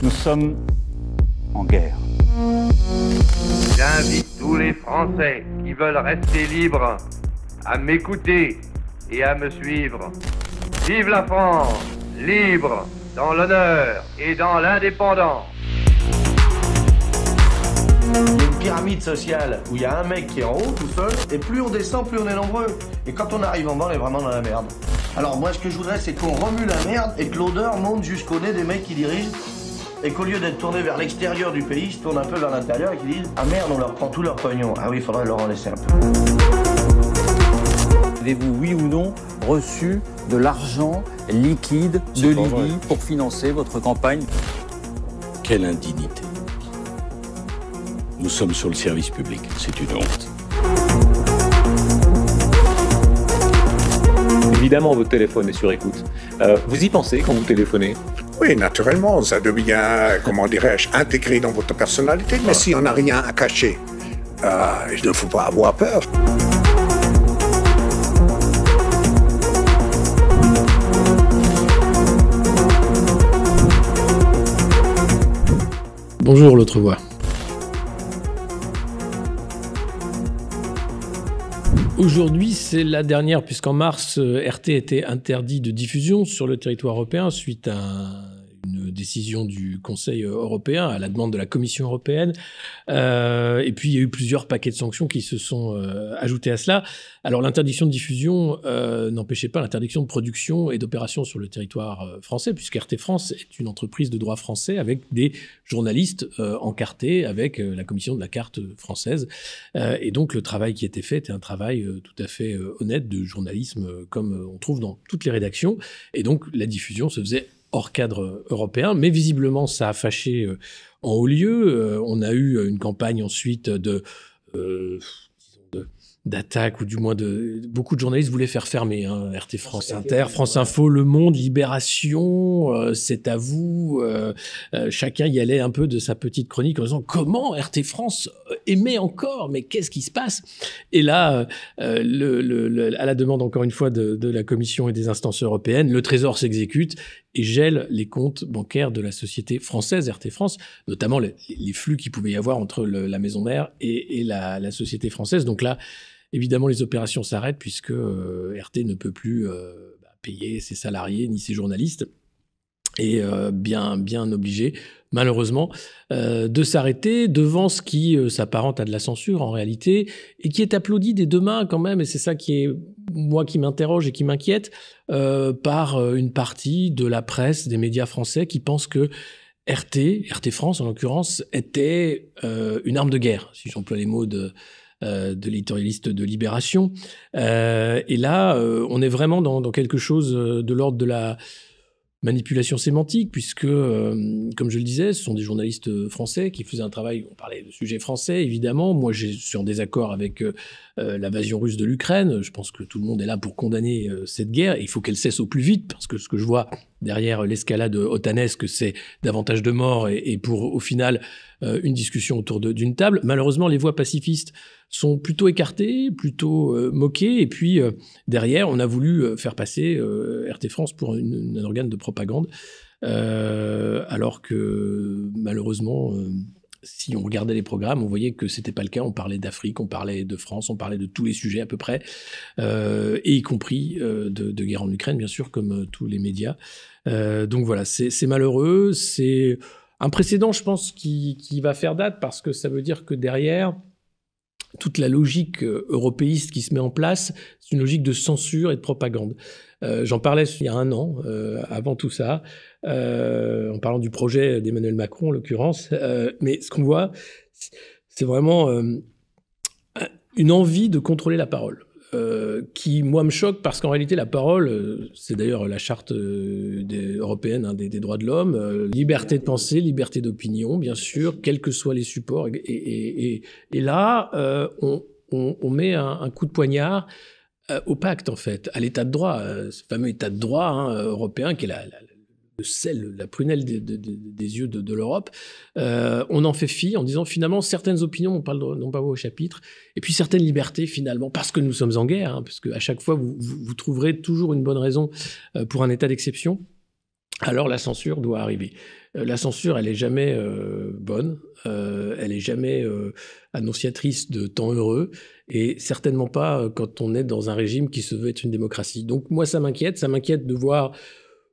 Nous sommes en guerre. J'invite tous les Français qui veulent rester libres à m'écouter et à me suivre. Vive la France, libre, dans l'honneur et dans l'indépendance. Il y a une pyramide sociale où il y a un mec qui est en haut tout seul, et plus on descend, plus on est nombreux. Et quand on arrive en bas, on est vraiment dans la merde. Alors moi, ce que je voudrais, c'est qu'on remue la merde et que l'odeur monte jusqu'au nez des mecs qui dirigent, et qu'au lieu d'être tourné vers l'extérieur du pays, ils se tournent un peu vers l'intérieur et qu'ils disent « Ah merde, on leur prend tout leur pognon. Ah oui, il faudrait leur en laisser un peu. » Avez-vous, oui ou non, reçu de l'argent liquide de Libye pour financer votre campagne? Quelle indignité. Nous sommes sur le service public, c'est une honte. Évidemment, votre téléphone est sur écoute. Vous y pensez quand vous téléphonez? Oui, naturellement, ça devient, comment dirais-je, intégré dans votre personnalité. Mais si on n'a rien à cacher, il ne faut pas avoir peur. Bonjour l'autre voix. Aujourd'hui, c'est la dernière, puisqu'en mars, RT était interdit de diffusion sur le territoire européen suite à une décision du Conseil européen, à la demande de la Commission européenne. Et puis, il y a eu plusieurs paquets de sanctions qui se sont ajoutés à cela. Alors, l'interdiction de diffusion n'empêchait pas l'interdiction de production et d'opération sur le territoire français, puisque RT France est une entreprise de droit français avec des journalistes encartés avec la Commission de la carte française. Et donc, le travail qui était fait était un travail tout à fait honnête de journalisme comme on trouve dans toutes les rédactions. Et donc, la diffusion se faisait hors cadre européen, mais visiblement, ça a fâché en haut lieu. On a eu une campagne ensuite d'attaque, ou du moins beaucoup de journalistes voulaient faire fermer RT France Inter, France Info, Le Monde, Libération, C'est à vous. Chacun y allait un peu de sa petite chronique en disant comment RT France émet encore, mais qu'est-ce qui se passe? Et là, à la demande encore une fois de la Commission et des instances européennes, le Trésor s'exécute et gèle les comptes bancaires de la société française RT France, notamment les flux qu'il pouvait y avoir entre la maison mère et la société française. Donc là, évidemment, les opérations s'arrêtent puisque RT ne peut plus payer ses salariés ni ses journalistes et bien obligé, malheureusement, de s'arrêter devant ce qui s'apparente à de la censure en réalité et qui est applaudi des deux mains quand même. Et c'est ça qui m'interroge et qui m'inquiète par une partie de la presse, des médias français qui pensent que RT France en l'occurrence, était une arme de guerre, si j'emploie les mots de l'éditorialiste de Libération. Et là, on est vraiment dans quelque chose de l'ordre de la manipulation sémantique, puisque, comme je le disais, ce sont des journalistes français qui faisaient un travail, on parlait de sujets français, évidemment. Moi, je suis en désaccord avec l'invasion russe de l'Ukraine. Je pense que tout le monde est là pour condamner cette guerre. Et il faut qu'elle cesse au plus vite, parce que ce que je vois derrière l'escalade otanesque, c'est davantage de morts et pour, au final, une discussion autour d'une table. Malheureusement, les voix pacifistes sont plutôt écartées, plutôt moquées. Et puis, derrière, on a voulu faire passer RT France pour un organe de propagande, alors que, malheureusement, si on regardait les programmes, on voyait que c'était pas le cas. On parlait d'Afrique, on parlait de France, on parlait de tous les sujets à peu près, et y compris de guerre en Ukraine, bien sûr, comme tous les médias. Donc voilà, c'est malheureux. C'est un précédent, je pense, qui va faire date, parce que ça veut dire que derrière, toute la logique européiste qui se met en place, c'est une logique de censure et de propagande. J'en parlais il y a un an, avant tout ça, en parlant du projet d'Emmanuel Macron, en l'occurrence. Mais ce qu'on voit, c'est vraiment une envie de contrôler la parole. Qui, moi, me choque parce qu'en réalité, la parole, c'est d'ailleurs la charte européenne des droits de l'homme, liberté de penser, liberté d'opinion, bien sûr, quels que soient les supports. Et là, on met un coup de poignard au pacte, en fait, à l'état de droit, ce fameux état de droit européen qui est le sel, la prunelle des yeux de l'Europe. On en fait fi en disant finalement certaines opinions n'ont pas voix au chapitre, et puis certaines libertés finalement, parce que nous sommes en guerre, parce qu'à chaque fois vous trouverez toujours une bonne raison pour un état d'exception. alors la censure doit arriver. La censure, elle est jamais bonne, elle est jamais annonciatrice de temps heureux, et certainement pas quand on est dans un régime qui se veut être une démocratie. Donc moi, ça m'inquiète de voir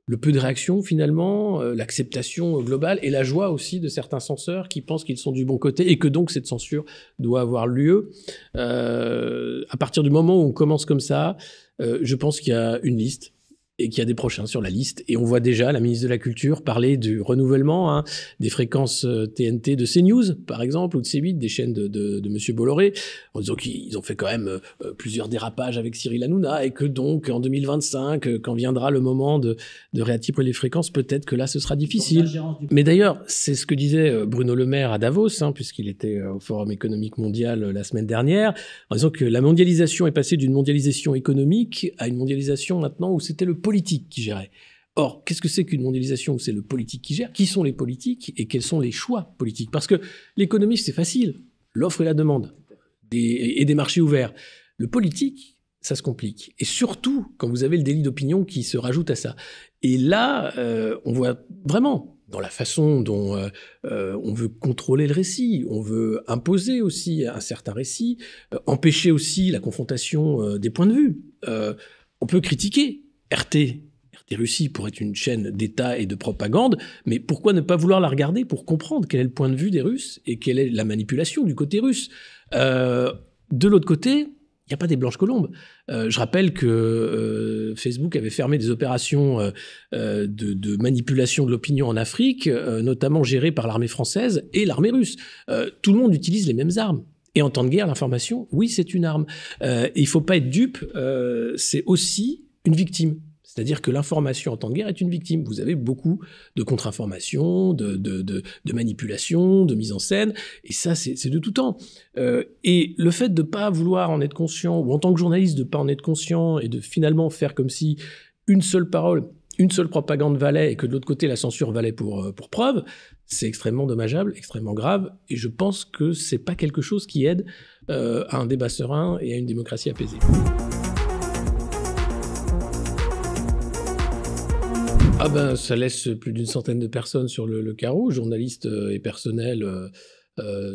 le peu de réaction finalement, l'acceptation globale et la joie aussi de certains censeurs qui pensent qu'ils sont du bon côté et que donc cette censure doit avoir lieu. À partir du moment où on commence comme ça, je pense qu'il y a une liste et qu'il y a des prochains sur la liste. Et on voit déjà la ministre de la Culture parler du renouvellement des fréquences TNT de CNews, par exemple, ou de C8, des chaînes de Monsieur Bolloré, en disant qu'ils ont fait quand même plusieurs dérapages avec Cyril Hanouna, et que donc, en 2025, quand viendra le moment de réattirer les fréquences, peut-être que là, ce sera difficile. Mais d'ailleurs, c'est ce que disait Bruno Le Maire à Davos, puisqu'il était au Forum économique mondial la semaine dernière, en disant que la mondialisation est passée d'une mondialisation économique à une mondialisation maintenant où c'était le politique qui gérait. Or, qu'est-ce que c'est qu'une mondialisation où c'est le politique qui gère? Qui sont les politiques et quels sont les choix politiques? Parce que l'économie, c'est facile. L'offre et la demande. Et des marchés ouverts. Le politique, ça se complique. Et surtout, quand vous avez le délit d'opinion qui se rajoute à ça. Et là, on voit vraiment, dans la façon dont on veut contrôler le récit, on veut imposer aussi un certain récit, empêcher aussi la confrontation des points de vue. On peut critiquer RT Russie pour être une chaîne d'État et de propagande, mais pourquoi ne pas vouloir la regarder pour comprendre quel est le point de vue des Russes et quelle est la manipulation du côté russe? De l'autre côté, il n'y a pas des blanches colombes. Je rappelle que Facebook avait fermé des opérations de manipulation de l'opinion en Afrique, notamment gérées par l'armée française et l'armée russe. Tout le monde utilise les mêmes armes. Et en temps de guerre, l'information, oui, c'est une arme. Et il ne faut pas être dupe, c'est aussi une victime. C'est-à-dire que l'information en temps de guerre est une victime. Vous avez beaucoup de contre-informations, de manipulations, de mise en scène, et ça, c'est de tout temps. Et le fait de ne pas vouloir en être conscient, ou en tant que journaliste, de ne pas en être conscient, et de finalement faire comme si une seule parole, une seule propagande valait, et que de l'autre côté, la censure valait pour preuve, c'est extrêmement dommageable, extrêmement grave, et je pense que c'est pas quelque chose qui aide à un débat serein et à une démocratie apaisée. Ah ben, ça laisse plus d'une centaine de personnes sur le carreau, journalistes et personnels,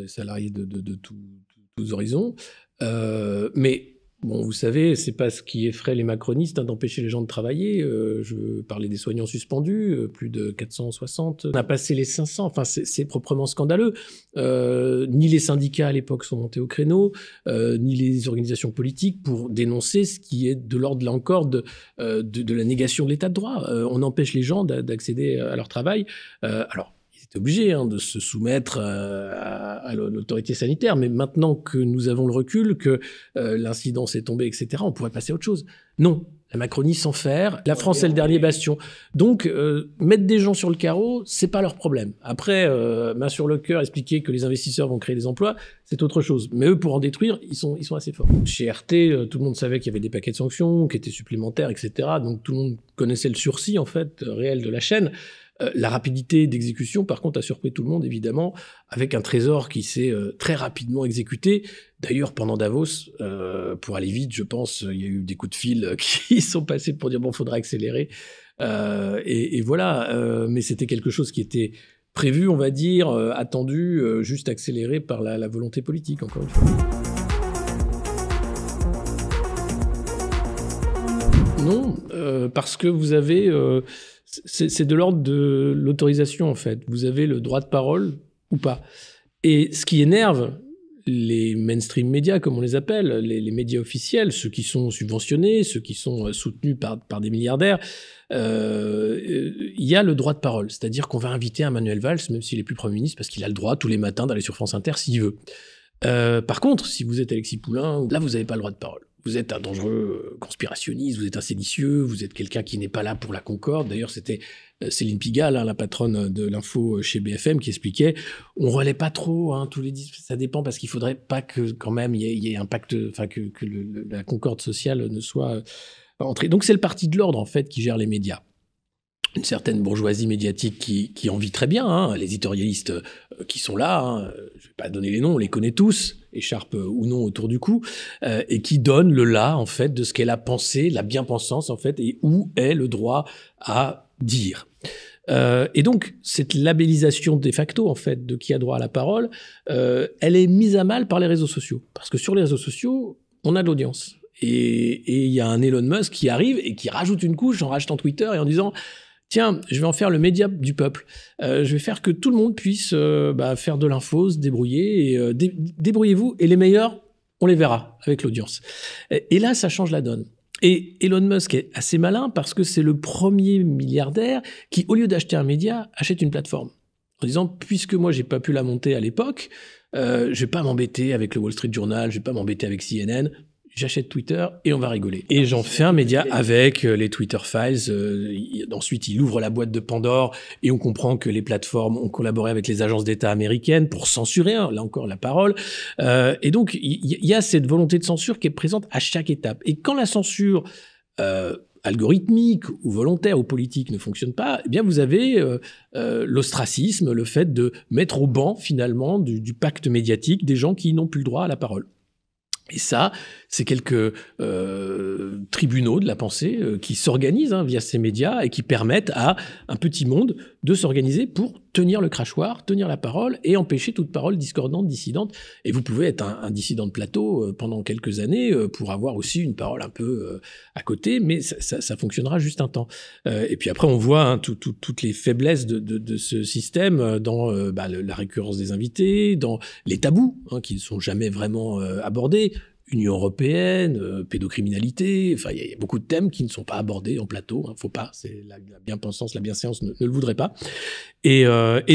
salariés de tous horizons. Mais bon, vous savez, c'est pas ce qui effraie les macronistes d'empêcher les gens de travailler. Je parlais des soignants suspendus, plus de 460. On a passé les 500, enfin c'est proprement scandaleux. Ni les syndicats à l'époque sont montés au créneau, ni les organisations politiques pour dénoncer ce qui est de l'ordre, là encore, de la négation de l'état de droit. On empêche les gens d'accéder à leur travail. Alors, ils étaient obligés de se soumettre à l'autorité sanitaire, mais maintenant que nous avons le recul, que l'incidence est tombée, etc., on pourrait passer à autre chose. Non, la Macronie sans faire, la France est le dernier bastion. Donc, mettre des gens sur le carreau, c'est pas leur problème. Après, main sur le cœur, expliquer que les investisseurs vont créer des emplois, c'est autre chose. Mais eux, pour en détruire, ils sont assez forts. Chez RT, tout le monde savait qu'il y avait des paquets de sanctions, qui étaient supplémentaires, etc. Donc, tout le monde connaissait le sursis, en fait, réel de la chaîne. La rapidité d'exécution, par contre, a surpris tout le monde, évidemment, avec un trésor qui s'est très rapidement exécuté. D'ailleurs, pendant Davos, pour aller vite, je pense, il y a eu des coups de fil qui sont passés pour dire, bon, faudra accélérer. Et voilà, mais c'était quelque chose qui était prévu, on va dire, attendu, juste accéléré par la volonté politique, encore une fois. Non, parce que vous avez... c'est de l'ordre de l'autorisation, en fait. Vous avez le droit de parole ou pas. Et ce qui énerve les mainstream médias, comme on les appelle, les médias officiels, ceux qui sont subventionnés, ceux qui sont soutenus par des milliardaires, il y a le droit de parole. C'est-à-dire qu'on va inviter un Manuel Valls, même s'il est plus Premier ministre, parce qu'il a le droit tous les matins d'aller sur France Inter s'il veut. Par contre, si vous êtes Alexis Poulain, là, vous n'avez pas le droit de parole. Vous êtes un dangereux conspirationniste, vous êtes un séditieux, vous êtes quelqu'un qui n'est pas là pour la concorde. D'ailleurs, c'était Céline Pigalle, la patronne de l'info chez BFM, qui expliquait « on relaie pas trop, tous les ça dépend parce qu'il faudrait pas que quand même il y ait un pacte, enfin que la concorde sociale ne soit entrée ». Donc c'est le parti de l'ordre en fait qui gère les médias. Une certaine bourgeoisie médiatique qui en vit très bien, les éditorialistes qui sont là, je vais pas donner les noms, on les connaît tous, écharpe ou non autour du cou, et qui donnent le là, en fait, de ce qu'est la pensée, la bien-pensance, en fait, et où est le droit à dire. Et donc, cette labellisation de facto, en fait, de qui a droit à la parole, elle est mise à mal par les réseaux sociaux. Parce que sur les réseaux sociaux, on a de l'audience. Et il y a un Elon Musk qui arrive et qui rajoute une couche en rachetant Twitter et en disant « Tiens, je vais en faire le média du peuple. Je vais faire que tout le monde puisse faire de l'info, se débrouiller. Et, débrouillez-vous. Et les meilleurs, on les verra avec l'audience. » Et là, ça change la donne. Et Elon Musk est assez malin parce que c'est le premier milliardaire qui, au lieu d'acheter un média, achète une plateforme. En disant, puisque moi, j'ai pas pu la monter à l'époque, je vais pas m'embêter avec le Wall Street Journal, je vais pas m'embêter avec CNN, j'achète Twitter et on va rigoler. Et j'en fais un média avec les Twitter Files. Ensuite, il ouvre la boîte de Pandore et on comprend que les plateformes ont collaboré avec les agences d'État américaines pour censurer, là encore, la parole. Et donc, il y a cette volonté de censure qui est présente à chaque étape. Et quand la censure algorithmique ou volontaire ou politique ne fonctionne pas, eh bien vous avez l'ostracisme, le fait de mettre au banc, finalement, du pacte médiatique des gens qui n'ont plus le droit à la parole. Et ça, c'est quelques tribunaux de la pensée qui s'organisent via ces médias et qui permettent à un petit monde de s'organiser pour tenir le crachoir, tenir la parole et empêcher toute parole discordante, dissidente. Et vous pouvez être un dissident de plateau pendant quelques années pour avoir aussi une parole un peu à côté, mais ça fonctionnera juste un temps. Et puis après, on voit toutes les faiblesses de ce système dans la récurrence des invités, dans les tabous qui ne sont jamais vraiment abordés. Union européenne, pédocriminalité, enfin il y a beaucoup de thèmes qui ne sont pas abordés en plateau, faut pas, c'est la bien-pensance, la bienséance ne le voudrait pas. Et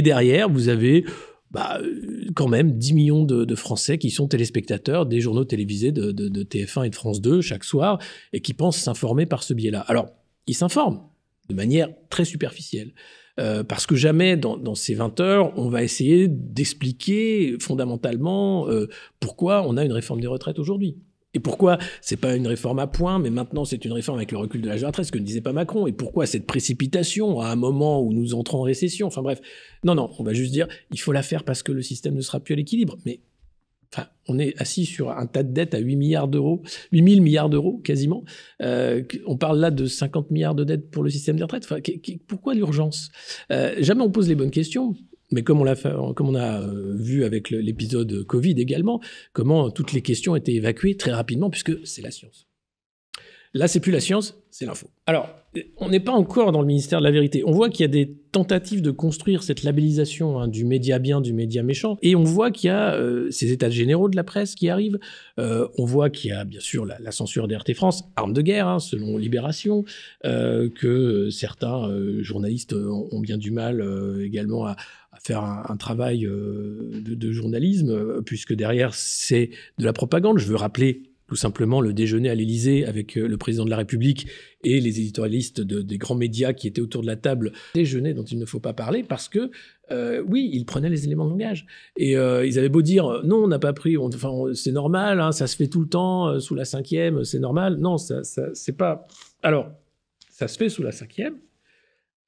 derrière, vous avez quand même 10 millions de Français qui sont téléspectateurs des journaux télévisés de TF1 et de France 2 chaque soir et qui pensent s'informer par ce biais-là. Alors, ils s'informent de manière très superficielle. Parce que jamais dans ces 20 heures, on va essayer d'expliquer fondamentalement pourquoi on a une réforme des retraites aujourd'hui. Et pourquoi c'est pas une réforme à point, mais maintenant c'est une réforme avec le recul de l'âge de la retraite, ce que ne disait pas Macron. Et pourquoi cette précipitation à un moment où nous entrons en récession. Enfin bref, non, on va juste dire il faut la faire parce que le système ne sera plus à l'équilibre. Mais enfin, on est assis sur un tas de dettes à 8 milliards d'euros, 8 000 milliards d'euros quasiment. On parle là de 50 milliards de dettes pour le système des retraites. Enfin, pourquoi l'urgence ? Jamais on pose les bonnes questions. Mais comme on a vu avec l'épisode Covid également, comment toutes les questions étaient évacuées très rapidement, puisque c'est la science. Là, c'est plus la science, c'est l'info. Alors, on n'est pas encore dans le ministère de la vérité. On voit qu'il y a des tentatives de construire cette labellisation du média bien, du média méchant, et on voit qu'il y a ces états généraux de la presse qui arrivent. On voit qu'il y a bien sûr la censure d'RT France, arme de guerre, selon Libération, que certains journalistes ont bien du mal également à faire un travail de journalisme, puisque derrière, c'est de la propagande. Je veux rappeler tout simplement le déjeuner à l'Élysée avec le président de la République et les éditorialistes des grands médias qui étaient autour de la table. Déjeuner dont il ne faut pas parler parce que, oui, ils prenaient les éléments de langage. Et ils avaient beau dire, non, on n'a pas pris, c'est normal, ça se fait tout le temps, sous la 5e, c'est normal. Non, ça c'est pas... Alors, ça se fait sous la 5e,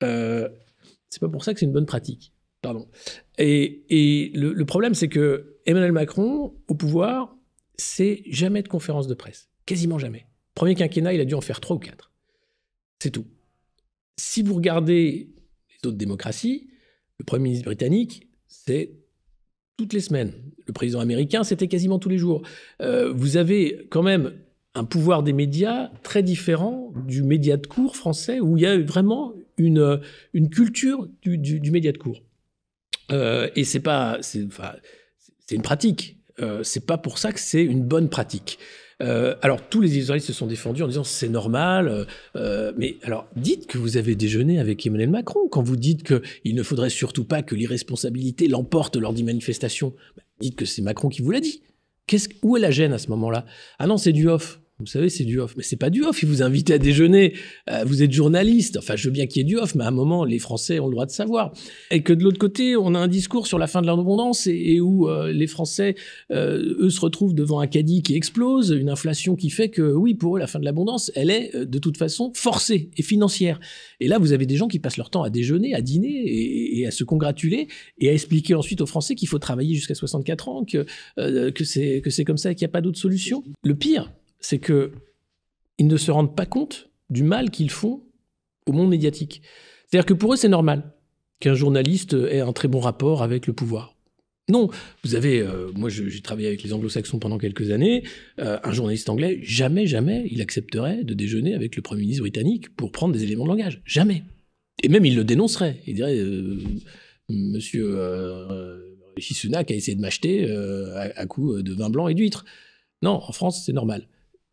c'est pas pour ça que c'est une bonne pratique. Pardon. Et le problème, c'est que Emmanuel Macron, au pouvoir, c'est jamais de conférence de presse. Quasiment jamais. Premier quinquennat, il a dû en faire 3 ou 4. C'est tout. Si vous regardez les autres démocraties, le Premier ministre britannique, c'est toutes les semaines. Le président américain, c'était quasiment tous les jours. Vous avez quand même un pouvoir des médias très différent du média de cour français, où il y a vraiment une culture du média de cour. Et c'est une pratique. C'est pas pour ça que c'est une bonne pratique. Alors, tous les éditorialistes se sont défendus en disant c'est normal, mais alors, dites que vous avez déjeuné avec Emmanuel Macron. Quand vous dites qu'il ne faudrait surtout pas que l'irresponsabilité l'emporte lors des manifestations, dites que c'est Macron qui vous l'a dit. Où est la gêne à ce moment-là ? Ah non, c'est du off. Vous savez, c'est du off. Mais c'est pas du off, il vous invite à déjeuner. Vous êtes journaliste. Enfin, je veux bien qu'il y ait du off, mais à un moment, les Français ont le droit de savoir. Et que de l'autre côté, on a un discours sur la fin de l'abondance et où les Français, eux, se retrouvent devant un caddie qui explose, une inflation qui fait que, oui, pour eux, la fin de l'abondance, elle est de toute façon forcée et financière. Et là, vous avez des gens qui passent leur temps à déjeuner, à dîner et à se congratuler et à expliquer ensuite aux Français qu'il faut travailler jusqu'à 64 ans, que c'est comme ça et qu'il n'y a pas d'autre solution. Le pire, c'est qu'ils ne se rendent pas compte du mal qu'ils font au monde médiatique. C'est-à-dire que pour eux, c'est normal qu'un journaliste ait un très bon rapport avec le pouvoir. Non, vous avez, moi j'ai travaillé avec les anglo-saxons pendant quelques années, un journaliste anglais, jamais il accepterait de déjeuner avec le Premier ministre britannique pour prendre des éléments de langage. Jamais. Et même il le dénoncerait. Il dirait, monsieur Rishi Sunak a essayé de m'acheter à coup de vin blanc et d'huîtres. Non, en France, c'est normal.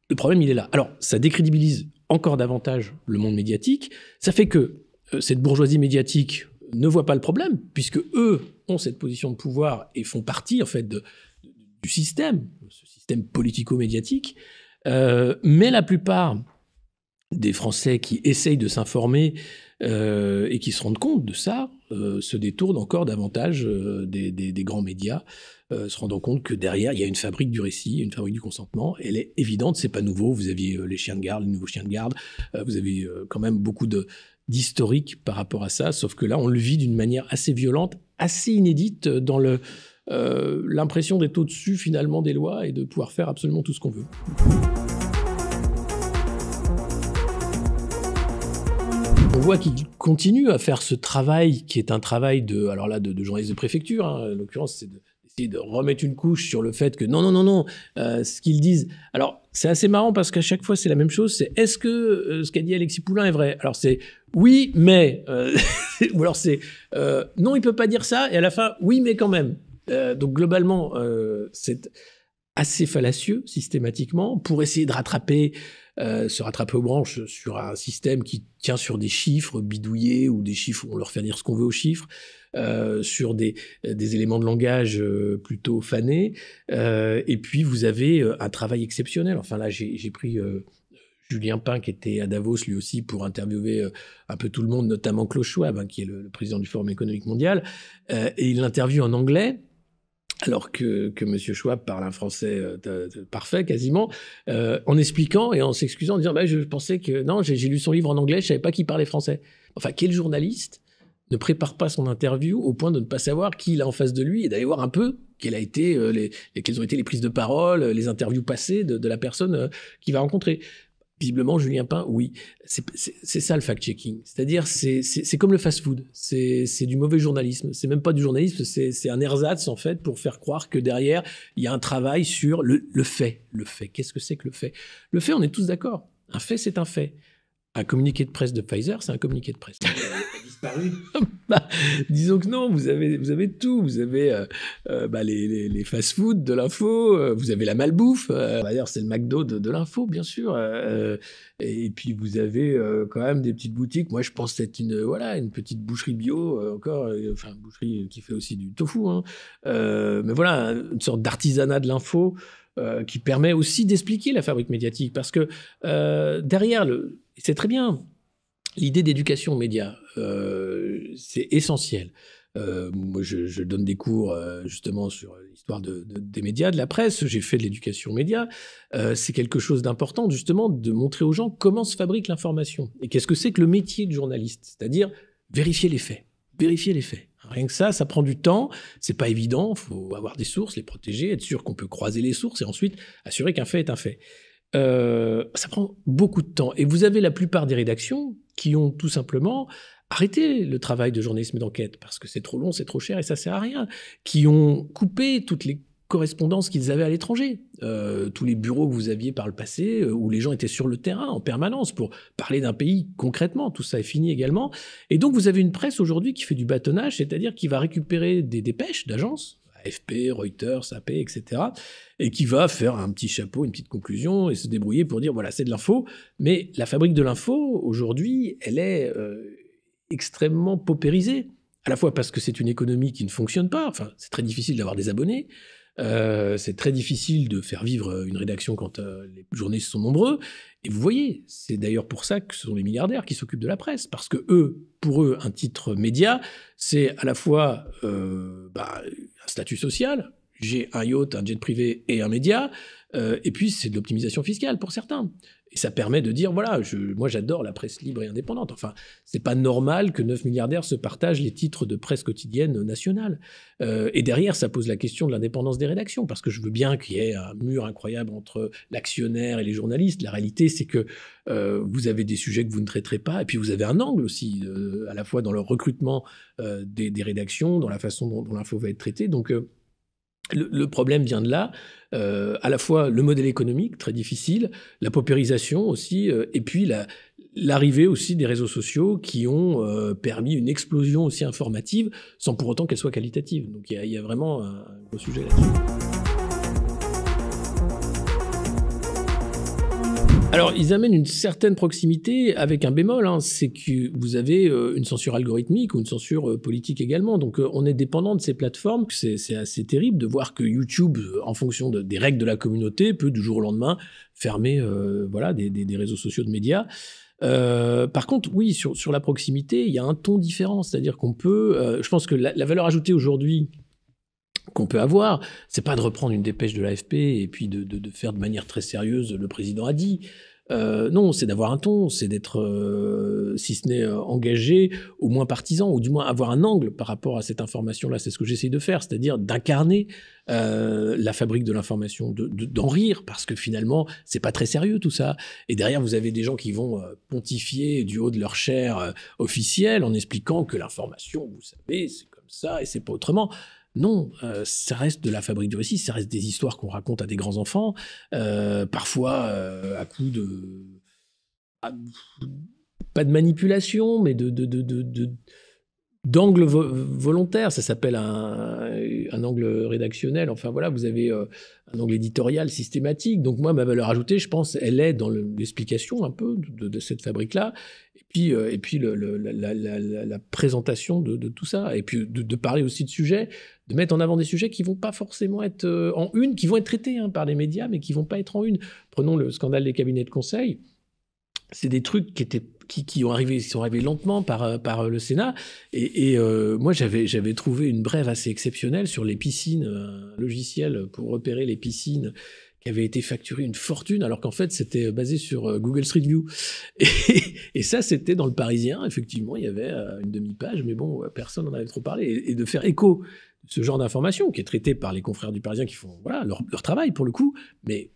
Le problème, il est là. Alors, ça décrédibilise encore davantage le monde médiatique. Ça fait que cette bourgeoisie médiatique ne voit pas le problème, puisque eux ont cette position de pouvoir et font partie, en fait, du système, ce système politico-médiatique. Mais la plupart des Français qui essayent de s'informer et qui se rendent compte de ça se détournent encore davantage des grands médias, se rendant compte que derrière, il y a une fabrique du récit, une fabrique du consentement. Elle est évidente, c'est pas nouveau. Vous aviez les chiens de garde, les nouveaux chiens de garde. Vous avez quand même beaucoup d'historique par rapport à ça, sauf que là, on le vit d'une manière assez violente, assez inédite dans l'impression d'être au-dessus finalement des lois et de pouvoir faire absolument tout ce qu'on veut. On voit qu'il continue à faire ce travail qui est un travail de journaliste de préfecture, hein, en l'occurrence, c'est d'essayer de remettre une couche sur le fait que non, ce qu'ils disent. Alors, c'est assez marrant parce qu'à chaque fois, c'est la même chose, c'est est-ce que ce qu'a dit Alexis Poulain est vrai? Alors, c'est oui, mais, ou alors c'est non, il peut pas dire ça, et à la fin, oui, mais quand même. Donc, globalement, c'est assez fallacieux, systématiquement, pour essayer de se rattraper aux branches sur un système qui tient sur des chiffres bidouillés ou des chiffres où on leur fait dire ce qu'on veut aux chiffres, sur des éléments de langage plutôt fanés. Et puis, vous avez un travail exceptionnel. Enfin, là, j'ai pris Julien Pin, qui était à Davos, lui aussi, pour interviewer un peu tout le monde, notamment Klaus Schwab, hein, qui est le président du Forum économique mondial. Et il l'interviewe en anglais, alors que M. Schwab parle un français parfait, quasiment, en expliquant et en s'excusant, en disant « je pensais que... Non, j'ai lu son livre en anglais, je ne savais pas qu'il parlait français. » Enfin, quel journaliste ne prépare pas son interview au point de ne pas savoir qui il a en face de lui et d'aller voir un peu quelles ont été les prises de parole, les interviews passées de la personne qu'il va rencontrer. Visiblement, Julien Pin, oui. C'est ça le fact-checking. C'est-à-dire, c'est comme le fast-food. C'est du mauvais journalisme. C'est même pas du journalisme, c'est un ersatz, en fait, pour faire croire que derrière, il y a un travail sur le fait. Le fait. Qu'est-ce que c'est que le fait? Le fait, on est tous d'accord. Un fait, c'est un fait. Un communiqué de presse de Pfizer, c'est un communiqué de presse. Il a disparu. Disons que non, vous avez tout. Vous avez les fast-food de l'info, vous avez la malbouffe. D'ailleurs, c'est le McDo de l'info, bien sûr. Et puis, vous avez quand même des petites boutiques. Moi, je pense que c'est une petite boucherie bio, une boucherie qui fait aussi du tofu. Hein. Mais voilà, une sorte d'artisanat de l'info qui permet aussi d'expliquer la fabrique médiatique. Parce que derrière c'est très bien. L'idée d'éducation aux médias, c'est essentiel. Moi, je donne des cours justement sur l'histoire des médias, de la presse. J'ai fait de l'éducation aux médias. C'est quelque chose d'important, justement, de montrer aux gens comment se fabrique l'information. Et qu'est-ce que c'est que le métier de journaliste? C'est-à-dire vérifier les faits. Vérifier les faits. Rien que ça prend du temps. C'est pas évident. Il faut avoir des sources, les protéger, être sûr qu'on peut croiser les sources et ensuite assurer qu'un fait est un fait. Ça prend beaucoup de temps. Et vous avez la plupart des rédactions qui ont tout simplement arrêté le travail de journalisme d'enquête parce que c'est trop long, c'est trop cher et ça sert à rien. Qui ont coupé toutes les correspondances qu'ils avaient à l'étranger. Tous les bureaux que vous aviez par le passé où les gens étaient sur le terrain en permanence pour parler d'un pays concrètement. Tout ça est fini également. Et donc, vous avez une presse aujourd'hui qui fait du bâtonnage, c'est-à-dire qui va récupérer des dépêches d'agences, AFP, Reuters, AP, etc., et qui va faire un petit chapeau, une petite conclusion et se débrouiller pour dire, voilà, c'est de l'info. Mais la fabrique de l'info, aujourd'hui, elle est extrêmement paupérisée. À la fois parce que c'est une économie qui ne fonctionne pas. Enfin, c'est très difficile d'avoir des abonnés. C'est très difficile de faire vivre une rédaction quand les journalistes sont nombreux. Et vous voyez, c'est d'ailleurs pour ça que ce sont les milliardaires qui s'occupent de la presse. Parce que pour eux, un titre média, c'est à la fois un statut social, j'ai un yacht, un jet privé et un média. Et puis, c'est de l'optimisation fiscale pour certains. Et ça permet de dire, voilà, moi j'adore la presse libre et indépendante. Enfin, c'est pas normal que 9 milliardaires se partagent les titres de presse quotidienne nationale. Et derrière, ça pose la question de l'indépendance des rédactions, parce que je veux bien qu'il y ait un mur incroyable entre l'actionnaire et les journalistes. La réalité, c'est que vous avez des sujets que vous ne traiterez pas, et puis vous avez un angle aussi, à la fois dans le recrutement des rédactions, dans la façon dont l'info va être traitée. Donc, le problème vient de là, à la fois le modèle économique, très difficile, la paupérisation aussi, et puis l'arrivée aussi des réseaux sociaux qui ont permis une explosion aussi informative, sans pour autant qu'elle soit qualitative. Donc il y a vraiment un gros sujet là-dessus. Alors, ils amènent une certaine proximité avec un bémol, hein, c'est que vous avez une censure algorithmique ou une censure politique également. Donc, on est dépendant de ces plateformes. C'est assez terrible de voir que YouTube, en fonction des règles de la communauté, peut du jour au lendemain fermer des réseaux sociaux de médias. Par contre, oui, sur la proximité, il y a un ton différent. C'est-à-dire qu'on peut... je pense que la valeur ajoutée aujourd'hui qu'on peut avoir, c'est pas de reprendre une dépêche de l'AFP et puis de faire de manière très sérieuse le président a dit. Non, c'est d'avoir un ton, c'est d'être, si ce n'est engagé, au moins partisan, ou du moins avoir un angle par rapport à cette information-là. C'est ce que j'essaye de faire, c'est-à-dire d'incarner la fabrique de l'information, d'en rire, parce que finalement, c'est pas très sérieux tout ça. Et derrière, vous avez des gens qui vont pontifier du haut de leur chair officielle en expliquant que l'information, vous savez, c'est comme ça et c'est pas autrement. Non, ça reste de la fabrique du récit, ça reste des histoires qu'on raconte à des grands-enfants, parfois à coup de... pas de manipulation, mais d'angle volontaire. Ça s'appelle un angle rédactionnel. Enfin voilà, vous avez un angle éditorial systématique. Donc moi, ma valeur ajoutée, je pense, elle est dans l'explication un peu de cette fabrique-là. Et puis la présentation de tout ça. Et puis de parler aussi de sujets, de mettre en avant des sujets qui vont pas forcément être en une, qui vont être traités par les médias, mais qui vont pas être en une. Prenons le scandale des cabinets de conseil. C'est des trucs qui sont arrivés lentement par le Sénat. Et moi, j'avais trouvé une brève assez exceptionnelle sur les piscines, un logiciel pour repérer les piscines qui avait été facturé une fortune, alors qu'en fait, c'était basé sur Google Street View. Et ça, c'était dans le Parisien. Effectivement, il y avait une demi-page, mais bon, personne n'en avait trop parlé. Et de faire écho de ce genre d'information qui est traité par les confrères du Parisien qui font leur travail, pour le coup, mais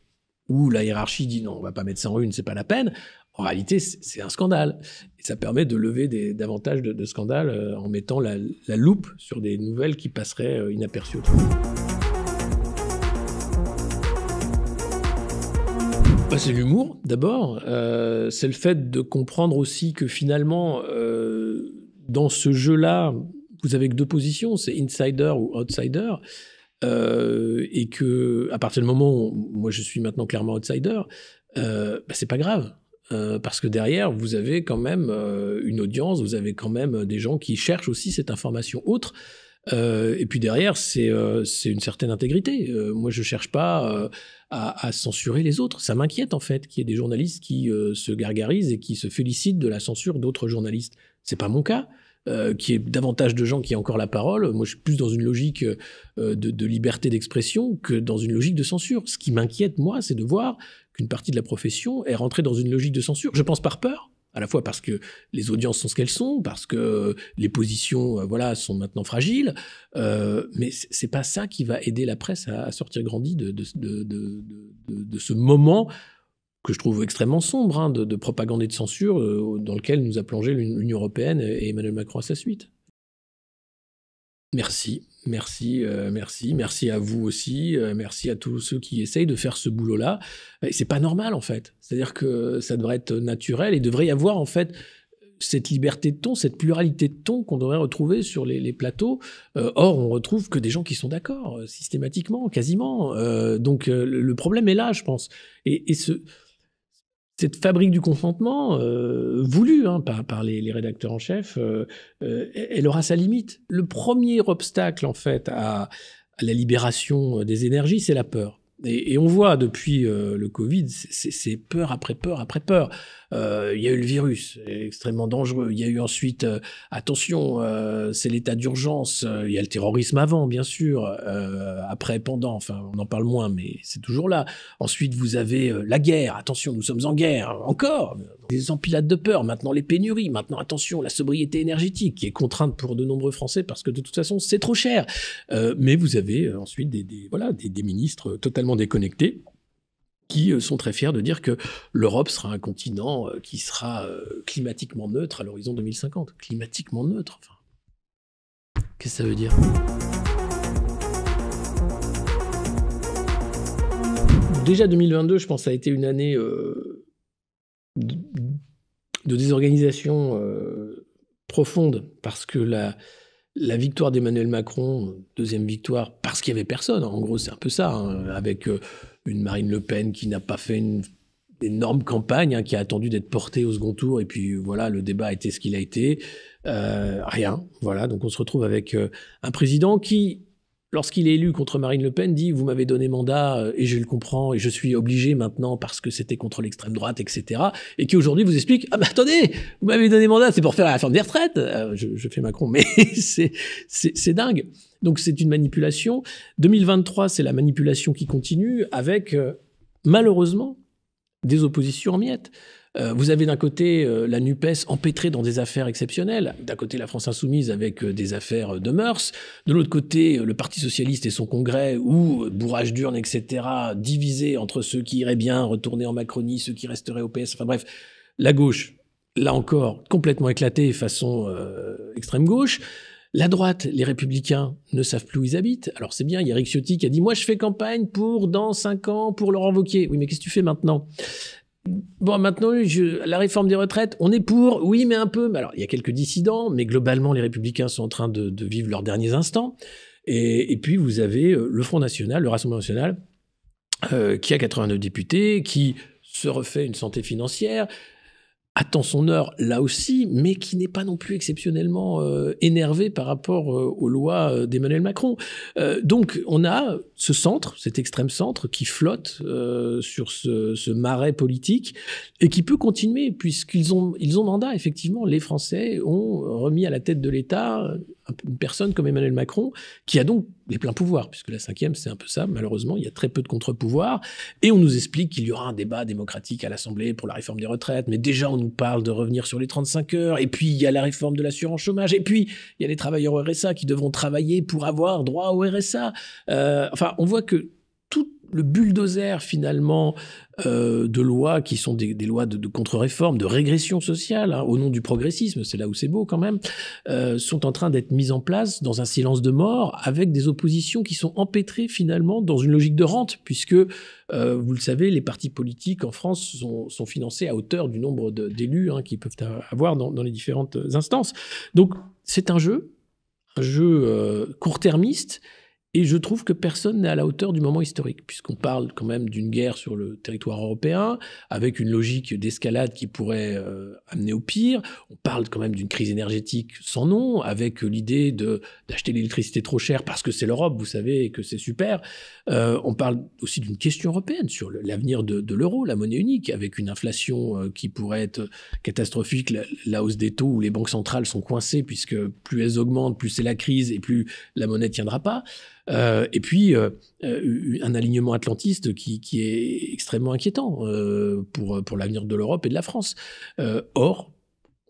où la hiérarchie dit non, on va pas mettre ça en une, c'est pas la peine. En réalité, c'est un scandale. Et ça permet de lever davantage de scandales en mettant la loupe sur des nouvelles qui passeraient inaperçues autrement. C'est l'humour, d'abord. C'est le fait de comprendre aussi que finalement, dans ce jeu-là, vous avez que deux positions, c'est insider ou outsider. Et que, à partir du moment où moi je suis maintenant clairement outsider, c'est pas grave. Parce que derrière, vous avez quand même une audience, vous avez quand même des gens qui cherchent aussi cette information autre. Et puis derrière, c'est une certaine intégrité. Moi, je cherche pas à censurer les autres. Ça m'inquiète en fait qu'il y ait des journalistes qui se gargarisent et qui se félicitent de la censure d'autres journalistes. C'est pas mon cas. Qu'il y ait davantage de gens qui aient encore la parole. Moi, je suis plus dans une logique de liberté d'expression que dans une logique de censure. Ce qui m'inquiète, moi, c'est de voir qu'une partie de la profession est rentrée dans une logique de censure. Je pense par peur, à la fois parce que les audiences sont ce qu'elles sont, parce que les positions sont maintenant fragiles, mais c'est pas ça qui va aider la presse à sortir grandie de ce moment que je trouve extrêmement sombre, de propagande et de censure dans lequel nous a plongé l'Union européenne et Emmanuel Macron à sa suite. Merci à vous aussi, merci à tous ceux qui essayent de faire ce boulot-là. Et c'est pas normal en fait, c'est-à-dire que ça devrait être naturel et devrait y avoir en fait cette liberté de ton, cette pluralité de ton qu'on devrait retrouver sur les plateaux. Or, on retrouve que des gens qui sont d'accord, systématiquement, quasiment. Donc le problème est là, je pense. Et cette fabrique du consentement, voulue par les rédacteurs en chef, elle aura sa limite. Le premier obstacle, en fait, à la libération des énergies, c'est la peur. Et on voit depuis le Covid, c'est peur après peur après peur. Il y a eu le virus, extrêmement dangereux. Il y a eu ensuite, attention, c'est l'état d'urgence. Il y a le terrorisme avant, bien sûr. Après, pendant, enfin, on en parle moins, mais c'est toujours là. Ensuite, vous avez la guerre. Attention, nous sommes en guerre. Encore. Des empilades de peur. Maintenant, les pénuries. Maintenant, attention, la sobriété énergétique qui est contrainte pour de nombreux Français parce que de toute façon, c'est trop cher. Mais vous avez ensuite des ministres totalement déconnectés qui sont très fiers de dire que l'Europe sera un continent qui sera climatiquement neutre à l'horizon 2050. Climatiquement neutre, enfin. Qu'est-ce que ça veut dire ? Déjà 2022, je pense, a été une année de désorganisation profonde parce que la victoire d'Emmanuel Macron, deuxième victoire, parce qu'il n'y avait personne, en gros c'est un peu ça, hein, avec une Marine Le Pen qui n'a pas fait une énorme campagne, hein, qui a attendu d'être portée au second tour, et puis voilà, le débat a été ce qu'il a été, rien, voilà, donc on se retrouve avec un président qui, lorsqu'il est élu contre Marine Le Pen, dit « vous m'avez donné mandat et je le comprends et je suis obligé maintenant parce que c'était contre l'extrême droite, etc. » Et qui aujourd'hui vous explique « ah bah attendez, vous m'avez donné mandat, c'est pour faire la réforme des retraites. » Je fais Macron, mais c'est dingue. Donc c'est une manipulation. 2023, c'est la manipulation qui continue avec, malheureusement, des oppositions en miettes. Vous avez d'un côté la NUPES empêtrée dans des affaires exceptionnelles, d'un côté la France Insoumise avec des affaires de mœurs, de l'autre côté le Parti Socialiste et son congrès, ou bourrage d'urnes, etc., divisé entre ceux qui iraient bien retourner en Macronie, ceux qui resteraient au PS, enfin bref, la gauche, là encore, complètement éclatée façon extrême gauche. La droite, les Républicains ne savent plus où ils habitent. Alors c'est bien, il y a Eric Ciotti qui a dit « moi je fais campagne pour dans 5 ans, pour Laurent Wauquiez ». Oui, mais qu'est-ce que tu fais maintenant ? Bon, maintenant, la réforme des retraites, on est pour, oui, mais un peu. Alors, il y a quelques dissidents, mais globalement, les Républicains sont en train de vivre leurs derniers instants. Et puis, vous avez le Front National, le Rassemblement National, qui a 89 députés, qui se refait une santé financière, attend son heure là aussi, mais qui n'est pas non plus exceptionnellement énervé par rapport aux lois d'Emmanuel Macron. Donc on a ce centre, cet extrême centre, qui flotte sur ce marais politique et qui peut continuer, puisqu'ils ont mandat, effectivement. Les Français ont remis à la tête de l'État une personne comme Emmanuel Macron, qui a donc les pleins pouvoirs, puisque la 5e, c'est un peu ça, malheureusement, il y a très peu de contre-pouvoirs, et on nous explique qu'il y aura un débat démocratique à l'Assemblée pour la réforme des retraites, mais déjà on nous parle de revenir sur les 35 heures, et puis il y a la réforme de l'assurance chômage, et puis il y a les travailleurs au RSA qui devront travailler pour avoir droit au RSA. Enfin, on voit que tout le bulldozer, finalement, de lois qui sont des lois de contre-réforme, de régression sociale, hein, au nom du progressisme, c'est là où c'est beau quand même, sont en train d'être mises en place dans un silence de mort, avec des oppositions qui sont empêtrées finalement dans une logique de rente, puisque, vous le savez, les partis politiques en France sont financés à hauteur du nombre d'élus qu'ils peuvent avoir dans les différentes instances. Donc c'est un jeu court-termiste. Et je trouve que personne n'est à la hauteur du moment historique, puisqu'on parle quand même d'une guerre sur le territoire européen, avec une logique d'escalade qui pourrait amener au pire. On parle quand même d'une crise énergétique sans nom, avec l'idée d'acheter l'électricité trop chère parce que c'est l'Europe, vous savez, et que c'est super. On parle aussi d'une question européenne sur l'avenir de l'euro, la monnaie unique, avec une inflation qui pourrait être catastrophique, la hausse des taux où les banques centrales sont coincées, puisque plus elles augmentent, plus c'est la crise et plus la monnaie ne tiendra pas. Et puis un alignement atlantiste qui est extrêmement inquiétant pour l'avenir de l'Europe et de la France. Or,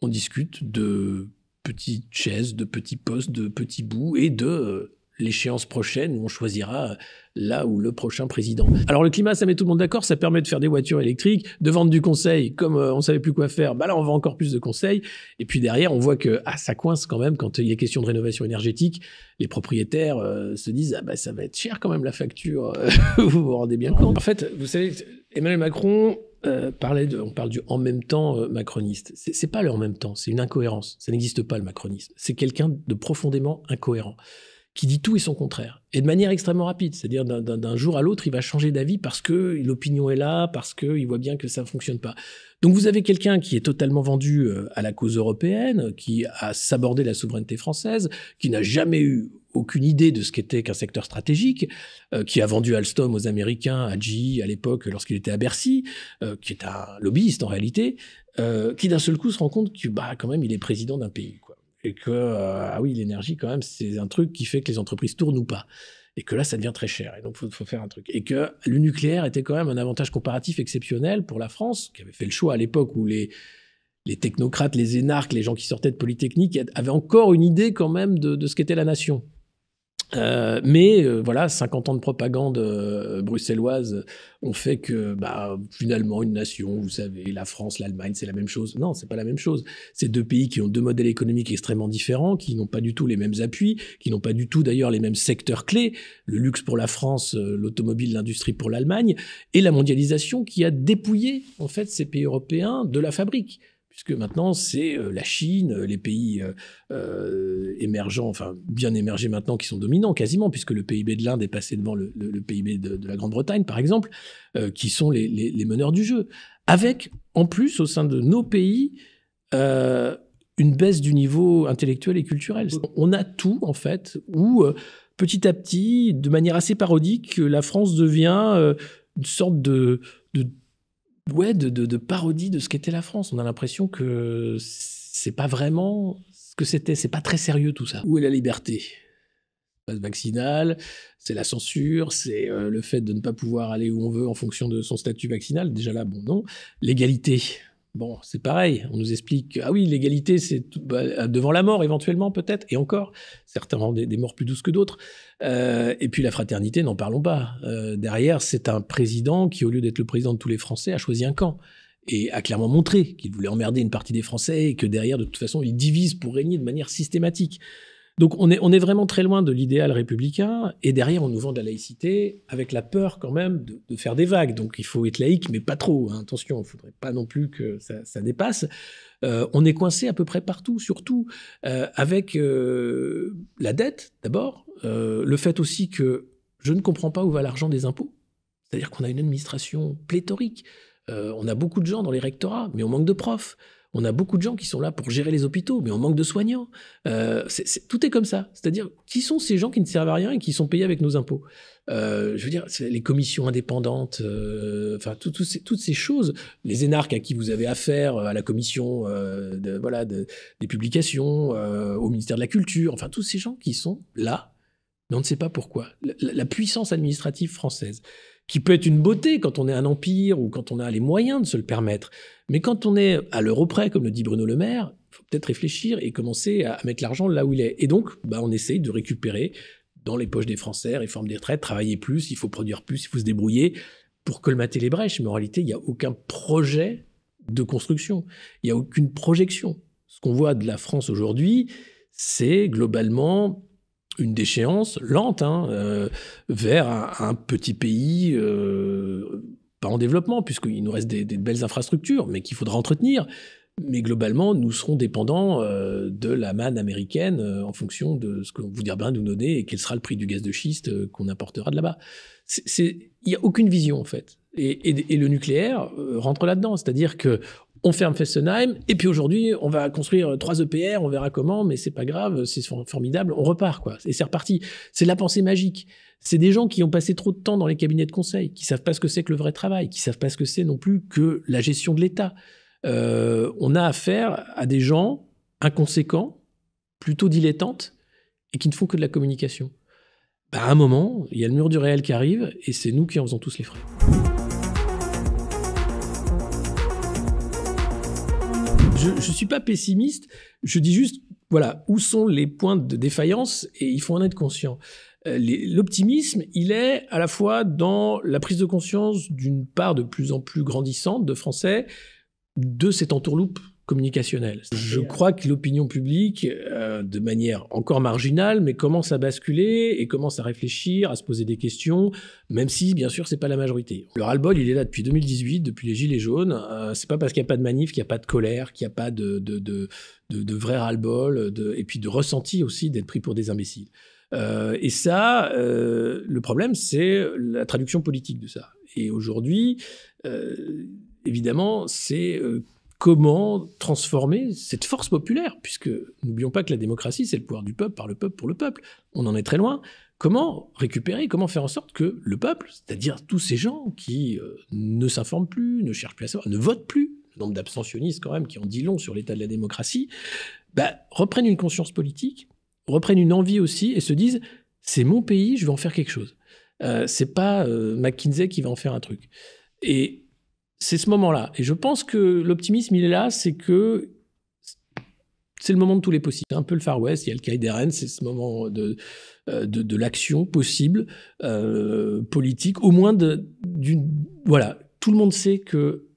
on discute de petites chaises, de petits postes, de petits bouts et de l'échéance prochaine où on choisira là où le prochain président. Alors le climat, ça met tout le monde d'accord, ça permet de faire des voitures électriques, de vendre du conseil, comme on savait plus quoi faire, bah là on vend encore plus de conseils, et puis derrière on voit que ça coince quand même quand il est question de rénovation énergétique, les propriétaires se disent ça va être cher quand même la facture, vous vous rendez bien compte. En fait, vous savez, Emmanuel Macron on parle du en même temps macroniste. C'est pas le en même temps, c'est une incohérence, ça n'existe pas le macronisme, c'est quelqu'un de profondément incohérent, qui dit tout et son contraire, et de manière extrêmement rapide, c'est-à-dire d'un jour à l'autre, il va changer d'avis parce que l'opinion est là, parce qu'il voit bien que ça ne fonctionne pas. Donc vous avez quelqu'un qui est totalement vendu à la cause européenne, qui a sabordé la souveraineté française, qui n'a jamais eu aucune idée de ce qu'était qu'un secteur stratégique, qui a vendu Alstom aux Américains, à GE à l'époque lorsqu'il était à Bercy, qui est un lobbyiste en réalité, qui d'un seul coup se rend compte que quand même il est président d'un pays, quoi. Et que ah oui, l'énergie quand même c'est un truc qui fait que les entreprises tournent ou pas. Et que là, ça devient très cher. Et donc, faut faire un truc. Et que le nucléaire était quand même un avantage comparatif exceptionnel pour la France, qui avait fait le choix à l'époque où les technocrates, les énarques, les gens qui sortaient de Polytechnique avaient encore une idée quand même de ce qu'était la nation. Mais voilà, 50 ans de propagande bruxelloise ont fait que finalement une nation, vous savez, la France, l'Allemagne, c'est la même chose. Non, c'est pas la même chose. C'est deux pays qui ont deux modèles économiques extrêmement différents, qui n'ont pas du tout les mêmes appuis, qui n'ont pas du tout d'ailleurs les mêmes secteurs clés. Le luxe pour la France, l'automobile, l'industrie pour l'Allemagne, et la mondialisation qui a dépouillé en fait ces pays européens de la fabrique. Puisque maintenant, c'est la Chine, les pays émergents, enfin bien émergés maintenant, qui sont dominants quasiment, puisque le PIB de l'Inde est passé devant le PIB de la Grande-Bretagne, par exemple, qui sont les meneurs du jeu. Avec, en plus, au sein de nos pays, une baisse du niveau intellectuel et culturel. On a tout, en fait, où petit à petit, de manière assez parodique, la France devient une sorte de parodie de ce qu'était la France. On a l'impression que c'est pas vraiment ce que c'était. C'est pas très sérieux tout ça. Où est la liberté ? Passe vaccinal, c'est la censure, c'est le fait de ne pas pouvoir aller où on veut en fonction de son statut vaccinal. Déjà là, bon, non. L'égalité. Bon, c'est pareil. On nous explique que, ah oui, l'égalité, c'est devant la mort, éventuellement, peut-être, et encore. Certains ont des morts plus douces que d'autres. Et puis la fraternité, n'en parlons pas. Derrière, c'est un président qui, au lieu d'être le président de tous les Français, a choisi un camp. Et a clairement montré qu'il voulait emmerder une partie des Français et que derrière, de toute façon, il divise pour régner de manière systématique. Donc on est vraiment très loin de l'idéal républicain, et derrière on nous vend de la laïcité avec la peur quand même de faire des vagues. Donc il faut être laïque, mais pas trop, hein. Attention, il ne faudrait pas non plus que ça dépasse. On est coincé à peu près partout, surtout avec la dette d'abord, le fait aussi que je ne comprends pas où va l'argent des impôts. C'est-à-dire qu'on a une administration pléthorique. On a beaucoup de gens dans les rectorats, mais on manque de profs. On a beaucoup de gens qui sont là pour gérer les hôpitaux, mais on manque de soignants. Tout est comme ça. C'est-à-dire, qui sont ces gens qui ne servent à rien et qui sont payés avec nos impôts ? Je veux dire, les commissions indépendantes, toutes ces choses, les énarques à qui vous avez affaire, à la commission des publications, au ministère de la Culture, enfin tous ces gens qui sont là, mais on ne sait pas pourquoi. La puissance administrative française, qui peut être une beauté quand on est un empire ou quand on a les moyens de se le permettre. Mais quand on est à l'euro près, comme le dit Bruno Le Maire, il faut peut-être réfléchir et commencer à mettre l'argent là où il est. Et donc, on essaye de récupérer dans les poches des Français, réforme des retraites, travailler plus, il faut produire plus, il faut se débrouiller pour colmater les brèches. Mais en réalité, il n'y a aucun projet de construction. Il n'y a aucune projection. Ce qu'on voit de la France aujourd'hui, c'est globalement une déchéance lente vers un petit pays pas en développement, puisqu'il nous reste des belles infrastructures, mais qu'il faudra entretenir. Mais globalement, nous serons dépendants de la manne américaine en fonction de ce qu'on voudra bien nous donner et quel sera le prix du gaz de schiste qu'on importera de là-bas. Il n'y a aucune vision, en fait. Et le nucléaire rentre là-dedans. C'est-à-dire que on ferme Fessenheim, et puis aujourd'hui, on va construire 3 EPR, on verra comment, mais c'est pas grave, c'est formidable, on repart, quoi. Et c'est reparti. C'est de la pensée magique. C'est des gens qui ont passé trop de temps dans les cabinets de conseil, qui savent pas ce que c'est que le vrai travail, qui savent pas ce que c'est non plus que la gestion de l'État. On a affaire à des gens inconséquents, plutôt dilettantes, et qui ne font que de la communication. À un moment, il y a le mur du réel qui arrive, et c'est nous qui en faisons tous les frais. Je ne suis pas pessimiste, je dis juste, voilà, où sont les points de défaillance, et il faut en être conscient. L'optimisme, il est à la fois dans la prise de conscience d'une part de plus en plus grandissante de Français de cette entourloupe communicationnelle. Je crois que l'opinion publique, de manière encore marginale, mais commence à basculer et commence à réfléchir, à se poser des questions, même si, bien sûr, c'est pas la majorité. Le ras-le-bol, il est là depuis 2018, depuis les Gilets jaunes. C'est pas parce qu'il n'y a pas de manif, qu'il n'y a pas de colère, qu'il n'y a pas de vrai ras-le-bol, et puis de ressenti aussi d'être pris pour des imbéciles. Et ça, le problème, c'est la traduction politique de ça. Et aujourd'hui, évidemment, c'est comment transformer cette force populaire, puisque n'oublions pas que la démocratie, c'est le pouvoir du peuple, par le peuple, pour le peuple. On en est très loin. Comment récupérer, comment faire en sorte que le peuple, c'est-à-dire tous ces gens qui ne s'informent plus, ne cherchent plus à savoir, ne votent plus, le nombre d'abstentionnistes quand même qui en dit long sur l'état de la démocratie, reprennent une conscience politique, reprennent une envie aussi et se disent « c'est mon pays, je vais en faire quelque chose ». C'est pas McKinsey qui va en faire un truc. Et c'est ce moment-là. Et je pense que l'optimisme, il est là, c'est que c'est le moment de tous les possibles. C'est un peu le Far West, il y a le Kaïderen, c'est ce moment de l'action possible, politique, au moins voilà, tout le monde sait que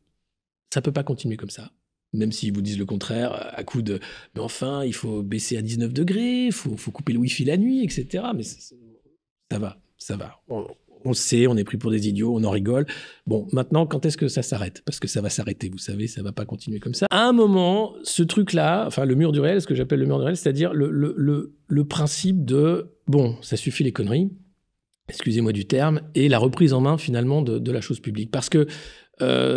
ça peut pas continuer comme ça. Même s'ils vous disent le contraire, à coup de « mais enfin, il faut baisser à 19 degrés, il faut couper le Wi-Fi la nuit, etc. » Mais ça va. On le sait, on est pris pour des idiots, on en rigole. Bon, maintenant, quand est-ce que ça s'arrête? Parce que ça va s'arrêter, vous savez, ça va pas continuer comme ça. À un moment, ce truc-là, enfin le mur du réel, ce que j'appelle le mur du réel, c'est-à-dire le principe de « bon, ça suffit les conneries », excusez-moi du terme, et la reprise en main finalement de la chose publique. Parce que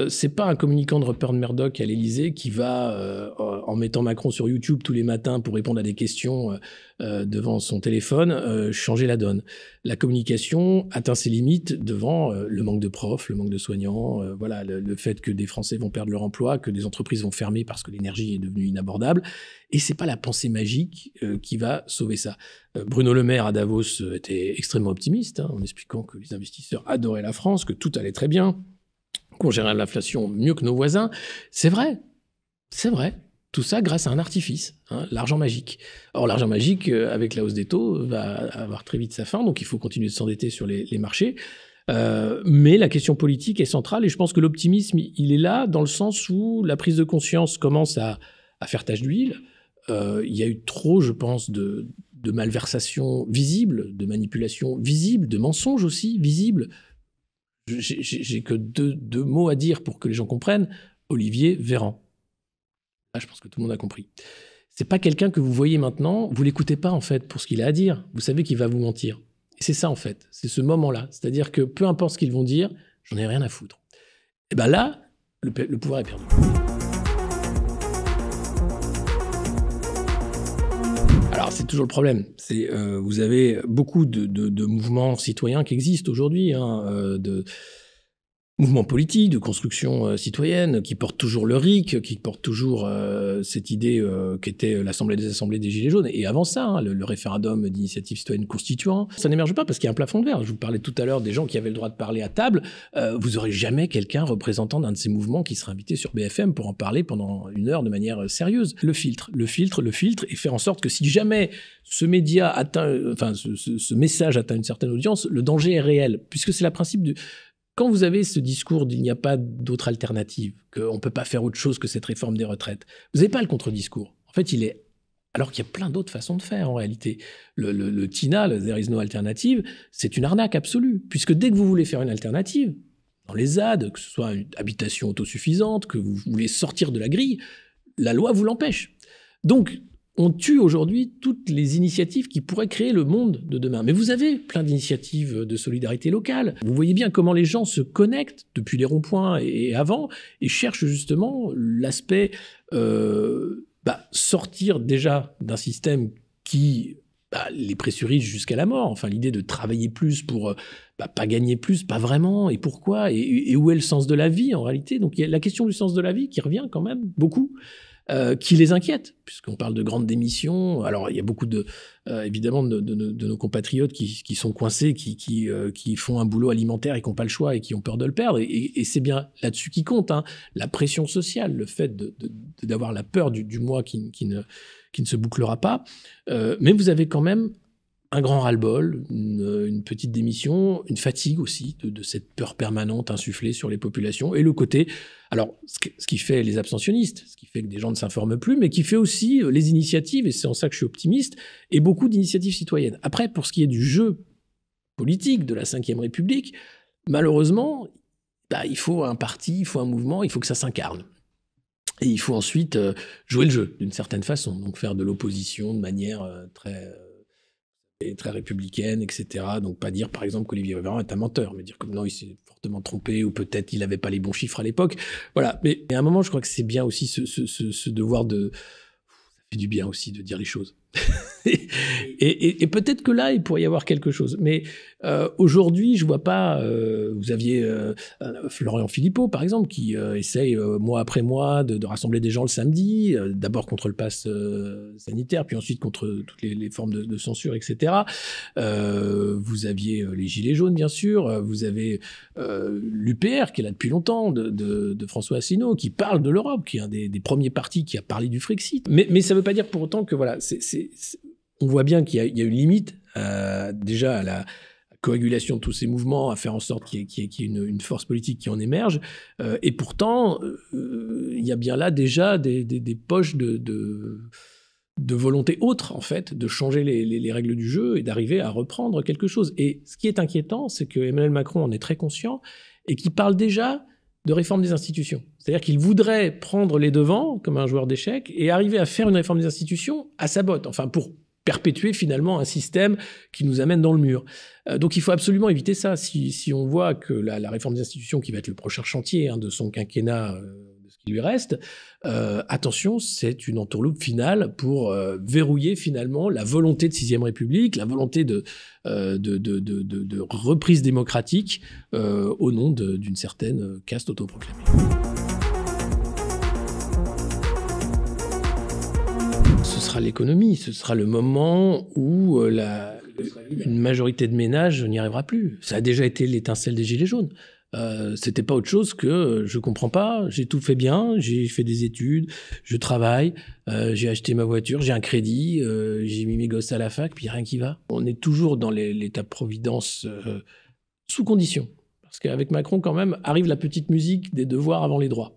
c'est pas un communicant de Rupert Murdoch à l'Élysée qui va, en mettant Macron sur YouTube tous les matins pour répondre à des questions devant son téléphone, changer la donne. La communication atteint ses limites devant le manque de profs, le manque de soignants, voilà, le fait que des Français vont perdre leur emploi, que des entreprises vont fermer parce que l'énergie est devenue inabordable. Et c'est pas la pensée magique qui va sauver ça. Bruno Le Maire à Davos était extrêmement optimiste, en expliquant que les investisseurs adoraient la France, que tout allait très bien, qu'on gérait l'inflation mieux que nos voisins. C'est vrai. Tout ça grâce à un artifice, l'argent magique. Or, l'argent magique, avec la hausse des taux, va avoir très vite sa fin, donc il faut continuer de s'endetter sur les marchés. Mais la question politique est centrale, et je pense que l'optimisme, il est là dans le sens où la prise de conscience commence à faire tache d'huile. Il y a eu trop, je pense, de malversations visibles, de manipulations visibles, de mensonges aussi visibles. J'ai que deux mots à dire pour que les gens comprennent. Olivier Véran. Là, je pense que tout le monde a compris. C'est pas quelqu'un que vous voyez maintenant, vous l'écoutez pas en fait pour ce qu'il a à dire. Vous savez qu'il va vous mentir. Et c'est ça en fait, c'est ce moment-là. C'est-à-dire que peu importe ce qu'ils vont dire, j'en ai rien à foutre. Et ben là, le pouvoir est perdu. Alors, c'est toujours le problème. Vous avez beaucoup de mouvements citoyens qui existent aujourd'hui, de mouvements politiques, de construction citoyenne, qui portent toujours le RIC, qui portent toujours cette idée qu'était l'Assemblée des Assemblées des Gilets jaunes. Et avant ça, le référendum d'initiative citoyenne constituant, ça n'émerge pas parce qu'il y a un plafond de verre. Je vous parlais tout à l'heure des gens qui avaient le droit de parler à table. Vous n'aurez jamais quelqu'un représentant d'un de ces mouvements qui sera invité sur BFM pour en parler pendant 1 heure de manière sérieuse. Le filtre, et faire en sorte que si jamais ce média atteint, ce message atteint une certaine audience, le danger est réel, puisque c'est le principe du... Quand vous avez ce discours d'il n'y a pas d'autre alternative, qu'on ne peut pas faire autre chose que cette réforme des retraites, vous n'avez pas le contre-discours. En fait, il est... Alors qu'il y a plein d'autres façons de faire, en réalité. Le TINA, le There is no alternative, c'est une arnaque absolue. Puisque dès que vous voulez faire une alternative, dans les ZAD, que ce soit une habitation autosuffisante, que vous voulez sortir de la grille, la loi vous l'empêche. Donc, on tue aujourd'hui toutes les initiatives qui pourraient créer le monde de demain. Mais vous avez plein d'initiatives de solidarité locale. Vous voyez bien comment les gens se connectent depuis les ronds-points et avant et cherchent justement l'aspect sortir déjà d'un système qui les pressurise jusqu'à la mort. Enfin, l'idée de travailler plus pour pas gagner plus, pas vraiment. Et pourquoi ? Et où est le sens de la vie en réalité ? Donc il y a la question du sens de la vie qui revient quand même beaucoup. Qui les inquiète, puisqu'on parle de grandes démissions. Alors, il y a beaucoup évidemment de nos compatriotes qui sont coincés, qui font un boulot alimentaire et qui n'ont pas le choix et qui ont peur de le perdre. Et c'est bien là-dessus qui compte, la pression sociale, le fait d'avoir la peur du mois qui ne se bouclera pas. Mais vous avez quand même un grand ras-le-bol, une petite démission, une fatigue aussi de cette peur permanente insufflée sur les populations, et le côté, alors ce qui fait les abstentionnistes, ce qui fait que des gens ne s'informent plus, mais qui fait aussi les initiatives, et c'est en ça que je suis optimiste, et beaucoup d'initiatives citoyennes. Après, pour ce qui est du jeu politique de la Ve République, malheureusement, il faut un parti, il faut un mouvement, il faut que ça s'incarne. Et il faut ensuite jouer le jeu d'une certaine façon, donc faire de l'opposition de manière très... est très républicaine, etc. Donc pas dire par exemple qu'Olivier Véran est un menteur, mais dire comme non, il s'est fortement trompé, ou peut-être il n'avait pas les bons chiffres à l'époque. Voilà, mais à un moment, je crois que c'est bien aussi ce devoir de... Ça fait du bien aussi de dire les choses. et peut-être que là, il pourrait y avoir quelque chose. Mais aujourd'hui, je vois pas... vous aviez Florian Philippot, par exemple, qui essaye, mois après mois, de rassembler des gens le samedi, d'abord contre le pass sanitaire, puis ensuite contre toutes les formes de censure, etc. Vous aviez les Gilets jaunes, bien sûr. Vous avez l'UPR, qui est là depuis longtemps, de François Asselineau, qui parle de l'Europe, qui est un des premiers partis qui a parlé du Frexit. Mais ça ne veut pas dire pour autant que, voilà, on voit bien qu'il y a une limite, déjà à la coagulation de tous ces mouvements, à faire en sorte qu'il y ait une force politique qui en émerge. Et pourtant, il y a bien là déjà des poches de volonté autre, en fait, de changer les règles du jeu et d'arriver à reprendre quelque chose. Et ce qui est inquiétant, c'est que Emmanuel Macron en est très conscient et qu'il parle déjà de réforme des institutions. C'est-à-dire qu'il voudrait prendre les devants, comme un joueur d'échecs, et arriver à faire une réforme des institutions à sa botte, enfin pour perpétuer finalement un système qui nous amène dans le mur. Donc il faut absolument éviter ça. Si on voit que la réforme des institutions, qui va être le prochain chantier de son quinquennat, de ce qui lui reste, attention, c'est une entourloupe finale pour verrouiller finalement la volonté de 6ème République, la volonté de reprise démocratique au nom d'une certaine caste autoproclamée. Ce sera l'économie, ce sera le moment où une majorité de ménages n'y arrivera plus. Ça a déjà été l'étincelle des Gilets jaunes. C'était pas autre chose que je comprends pas, j'ai tout fait bien, j'ai fait des études, je travaille, j'ai acheté ma voiture, j'ai un crédit, j'ai mis mes gosses à la fac, puis rien qui va. On est toujours dans l'État-providence sous condition. Parce qu'avec Macron, quand même, arrive la petite musique des devoirs avant les droits.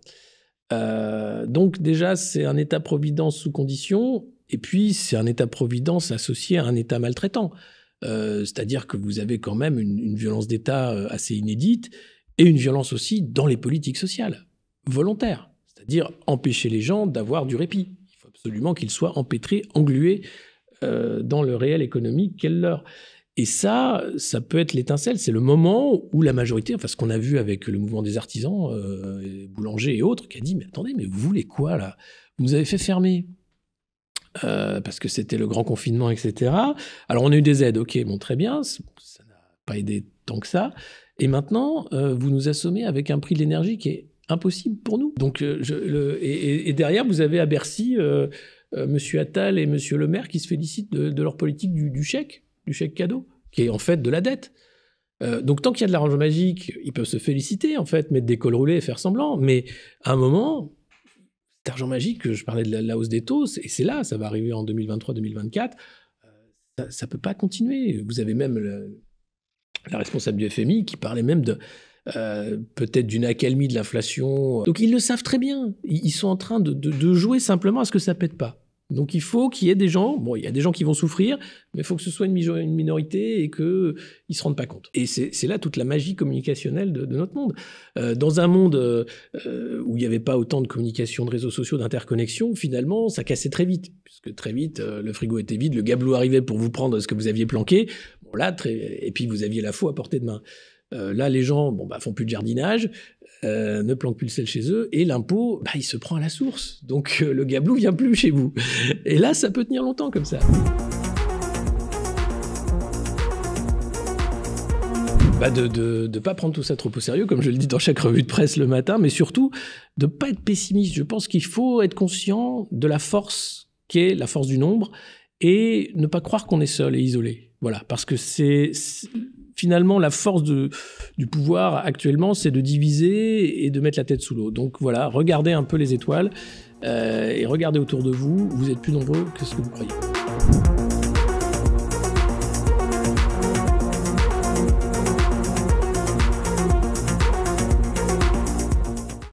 Donc déjà, c'est un État-providence sous condition, et puis c'est un État-providence associé à un État maltraitant. C'est-à-dire que vous avez quand même une violence d'État assez inédite, et une violence aussi dans les politiques sociales, volontaires. C'est-à-dire empêcher les gens d'avoir du répit. Il faut absolument qu'ils soient empêtrés, englués dans le réel économique qu'est le leur. Et ça peut être l'étincelle, c'est le moment où la majorité, enfin ce qu'on a vu avec le mouvement des artisans, boulangers et autres, qui a dit « Mais attendez, mais vous voulez quoi là? Vous nous avez fait fermer ». Parce que c'était le grand confinement, etc. Alors on a eu des aides, ok, bon très bien, ça n'a pas aidé tant que ça. Et maintenant, vous nous assommez avec un prix de l'énergie qui est impossible pour nous. Donc, et derrière, vous avez à Bercy M. Attal et M. Le Maire qui se félicitent de leur politique du chèque cadeau, qui est en fait de la dette. Donc tant qu'il y a de l'argent magique, ils peuvent se féliciter, en fait, mettre des cols roulés et faire semblant. Mais à un moment, cet argent magique, je parlais de la hausse des taux, et c'est là, ça va arriver en 2023-2024, ça ne peut pas continuer. Vous avez même la responsable du FMI qui parlait même peut-être d'une accalmie de l'inflation. Donc ils le savent très bien. Ils sont en train de jouer simplement à ce que ça ne pète pas. Donc il faut qu'il y ait des gens, bon, il y a des gens qui vont souffrir, mais il faut que ce soit une minorité et qu'ils ne se rendent pas compte. Et c'est là toute la magie communicationnelle de notre monde. Dans un monde où il n'y avait pas autant de communication, de réseaux sociaux, d'interconnexion, finalement, ça cassait très vite. Puisque très vite, le frigo était vide, le gabelou arrivait pour vous prendre ce que vous aviez planqué. Bon, là, et puis vous aviez la faux à portée de main. Là, les gens font plus de jardinage, ne planquent plus le sel chez eux, et l'impôt, il se prend à la source. Donc le gabelou vient plus chez vous. Et là, ça peut tenir longtemps comme ça. De ne pas prendre tout ça trop au sérieux, comme je le dis dans chaque revue de presse le matin, mais surtout de ne pas être pessimiste. Je pense qu'il faut être conscient de la force qu'est la force du nombre, et ne pas croire qu'on est seul et isolé. Voilà, parce que finalement, la force du pouvoir actuellement, c'est de diviser et de mettre la tête sous l'eau. Donc voilà, regardez un peu les étoiles et regardez autour de vous. Vous êtes plus nombreux que ce que vous croyez.